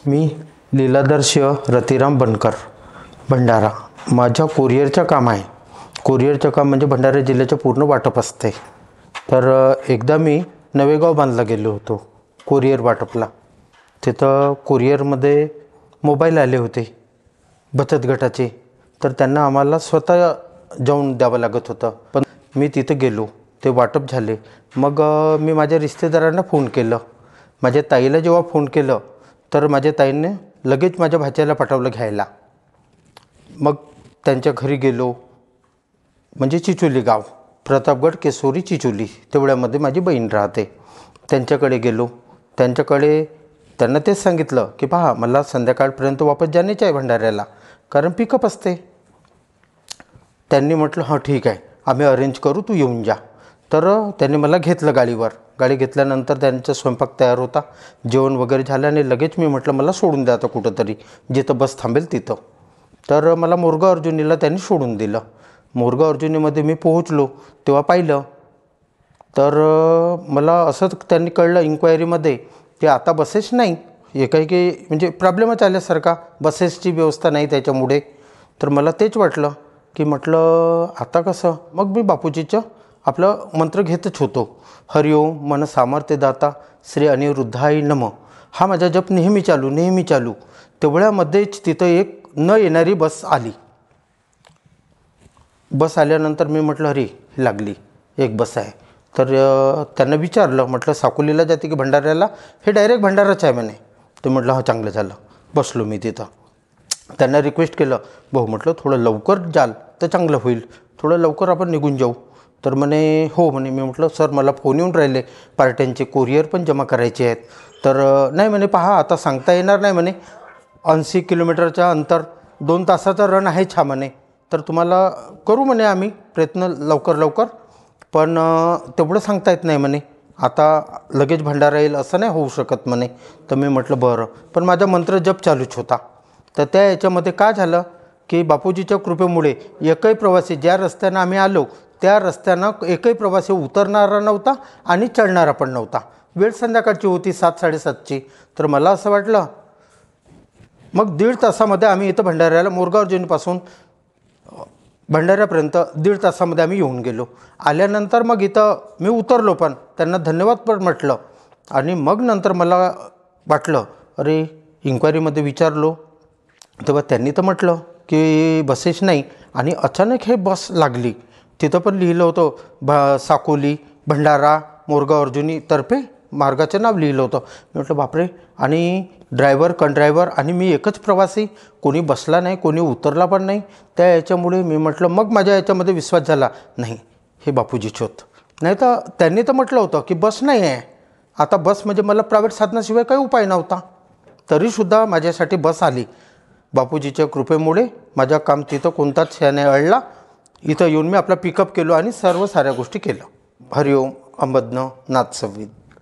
मी लीलादर्श रतिराम बनकर, भंडारा. माझ्या कुरिअरचं काम आहे. कुरिअरचं काम म्हणजे भंडारा जिल्ह्याचं पूर्ण वाटप असते. तर एकदा मी नवेगाव बांधला गेलो होतो कुरिअर वाटपला. तिथं कुरिअरमध्ये मोबाईल आले होते बचत गटाचे. तर त्यांना आम्हाला स्वतः जाऊन द्यावं लागत होतं. पण मी तिथं गेलो, ते वाटप झाले. मग मी माझ्या रिश्तेदारांना फोन केलं. माझ्या ताईला जेव्हा फोन केलं तर माझ्या ताईने लगेच माझ्या भाच्याला पाठवलं घ्यायला. मग त्यांच्या घरी गेलो, म्हणजे चिचोली गाव, प्रतापगड केसोरी चिचोली, तेवढ्यामध्ये माझी बहीण राहते. त्यांच्याकडे गेलो. त्यांना तेच सांगितलं की पहा, मला संध्याकाळपर्यंत वापस जाण्याचं आहे भंडाऱ्याला, कारण पिकअप असते. त्यांनी म्हटलं हां ठीक आहे, आम्ही अरेंज करू, तू येऊन जा. तर त्यांनी मला घेतलं गाडीवर. गाडी घेतल्यानंतर त्यांचा स्वयंपाक तयार होता, जेवण वगैरे झालं. आणि लगेच मी म्हटलं मला सोडून द्या आता कुठंतरी, जिथं बस थांबेल तिथं. तर मला मोरगाव अर्जुनीला त्यांनी सोडून दिलं. मोरगाव अर्जुनीमध्ये मी पोहोचलो तेव्हा पाहिलं तर मला असं त्यांनी कळलं इन्क्वायरीमध्ये की आता बसेस नाही, एकाएकी म्हणजे प्रॉब्लेमच आल्यासारखा, बसेसची व्यवस्था नाही त्याच्यामुळे. तर मला तेच वाटलं की म्हटलं आता कसं. मग मी बापूजीचं आपलं मंत्र घेतच होतो, हरिओम मन सामर्थ्य दाता श्री अनिरुद्धाय नमः. हा माझा जप नेहमी चालू. तेवढ्यामध्येच तिथं एक न येणारी बस आली. बस आल्यानंतर मी म्हटलं अरे लागली, एक बस आहे. तर त्यांना विचारलं, म्हटलं साकोलीला जाते की भंडाऱ्याला? हे डायरेक्ट भंडाराच आहे म्हणे. ते म्हटलं हां चांगलं झालं. बसलो मी तिथं. त्यांना रिक्वेस्ट केलं, भाऊ म्हटलं थोडं लवकर जाल तर चांगलं होईल, थोडं लवकर आपण निघून जाऊ. तर म्हणे हो म्हणे. मी म्हटलं सर मला फोन येऊन राहिले पार्ट्यांचे, कुरिअर पण जमा करायचे आहेत. तर नाही म्हणे, पहा आता सांगता येणार नाही म्हणे, 80 किलोमीटरचं अंतर, 2 तासाचा रन आहे छा म्हणे. तर तुम्हाला करू म्हणे आम्ही प्रयत्न लवकर, पण तेवढं सांगता येत नाही म्हणे, आता लगेच भंडारा येईल असं नाही होऊ शकत म्हणे. तर मी म्हटलं बरं. पण माझा मंत्र जप चालूच होता. तर त्या याच्यामध्ये काय झालं की बापूजीच्या कृपेमुळे एकही प्रवासी, ज्या रस्त्यानं आम्ही आलो त्या रस्त्यानं एकही प्रवासी उतरणारा नव्हता आणि चढणारा पण नव्हता. वेळ संध्याकाळची होती, 7-7:30ची. तर मला असं वाटलं, मग 1.5 तासामध्ये आम्ही इथं भंडाऱ्याला, मोरगाव अर्जुनीपासून भंडाऱ्यापर्यंत 1.5 तासामध्ये आम्ही येऊन गेलो. आल्यानंतर मग इथं मी उतरलो, पण त्यांना धन्यवाद पण म्हटलं. आणि मग नंतर मला वाटलं अरे, इन्क्वायरीमध्ये विचारलो तेव्हा त्यांनी तर म्हटलं की बसेस नाही. आणि अचानक हे बस लागली. तिथं पण लिहिलं होतं साकोली भंडारा मोरगाव अर्जुनी तर्फे मार्गाचं नाव लिहिलं होतं. मी म्हटलं बापरे. आणि ड्रायव्हर, कंड्रायव्हर आणि मी एकच प्रवासी, कोणी बसला नाही, कोणी उतरला पण नाही. त्या याच्यामुळे मी म्हटलं, मग माझ्या याच्यामध्ये विश्वास झाला, नाही हे बापूजीच होत. नाही तर त्यांनी तर म्हटलं होतं की बस नाही आहे. आता बस म्हणजे मला प्रायव्हेट साधनाशिवाय काही उपाय नव्हता. तरीसुद्धा माझ्यासाठी बस आली. बापूजीच्या कृपेमुळे माझं काम तिथं कोणताच ह्याने अडला. इथं येऊन मी आपला पिकअप केलो आणि सर्व साऱ्या गोष्टी केलं. हरिओम अंबज्ञ नाथ संवित.